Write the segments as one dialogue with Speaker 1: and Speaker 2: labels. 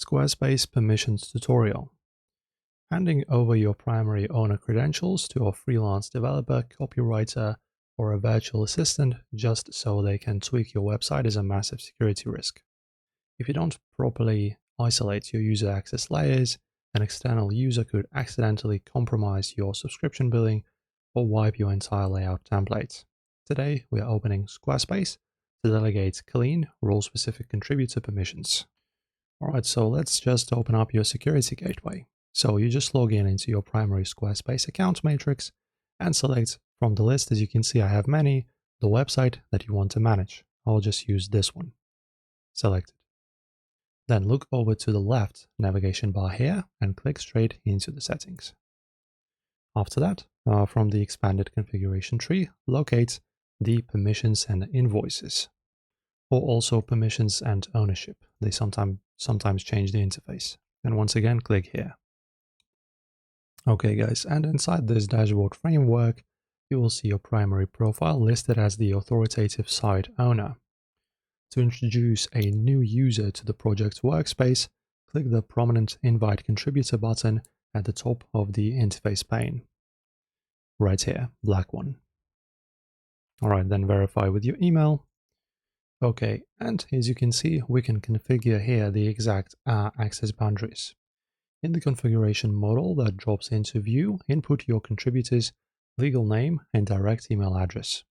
Speaker 1: Squarespace Permissions tutorial. Handing over your primary owner credentials to a freelance developer, copywriter, or a virtual assistant just so they can tweak your website is a massive security risk. If you don't properly isolate your user access layers, an external user could accidentally compromise your subscription billing or wipe your entire layout template. Today, we are opening Squarespace to delegate clean, role-specific contributor permissions. Alright, so let's just open up your security gateway. So you just log in into your primary Squarespace account matrix and select from the list. As you can see, I have many, the website that you want to manage. I'll just use this one. Select it. Then look over to the left navigation bar here and click straight into the settings. After that, from the expanded configuration tree, locate the permissions and invoices, or also permissions and ownership. They sometimes change the interface. And once again, click here. Okay guys, and inside this dashboard framework, you will see your primary profile listed as the authoritative site owner. To introduce a new user to the project workspace, click the prominent Invite Contributor button at the top of the interface pane. Right here, black one. Alright, then verify with your email. Okay, and as you can see, we can configure here the exact access boundaries. In the configuration model that drops into view, input your contributor's legal name and direct email address.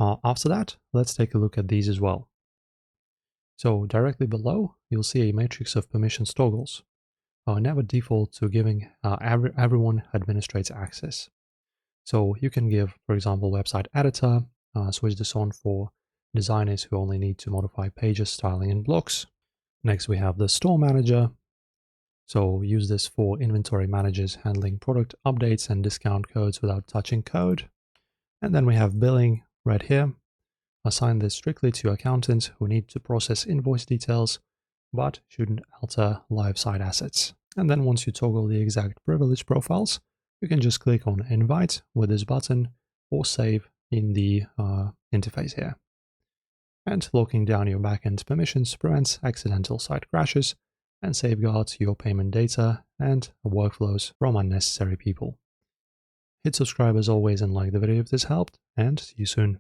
Speaker 1: After that, let's take a look at these as well. So directly below, you'll see a matrix of permissions toggles. Never default to giving everyone administrator access. So you can give, for example, website editor, switch this on for designers who only need to modify pages, styling, and blocks. Next, we have the store manager. So use this for inventory managers handling product updates and discount codes without touching code. And then we have billing right here. Assign this strictly to accountants who need to process invoice details, but shouldn't alter live site assets. And then once you toggle the exact privilege profiles, you can just click on Invite with this button or Save in the interface here. And locking down your backend permissions prevents accidental site crashes and safeguards your payment data and workflows from unnecessary people. Hit subscribe as always and like the video if this helped, and see you soon.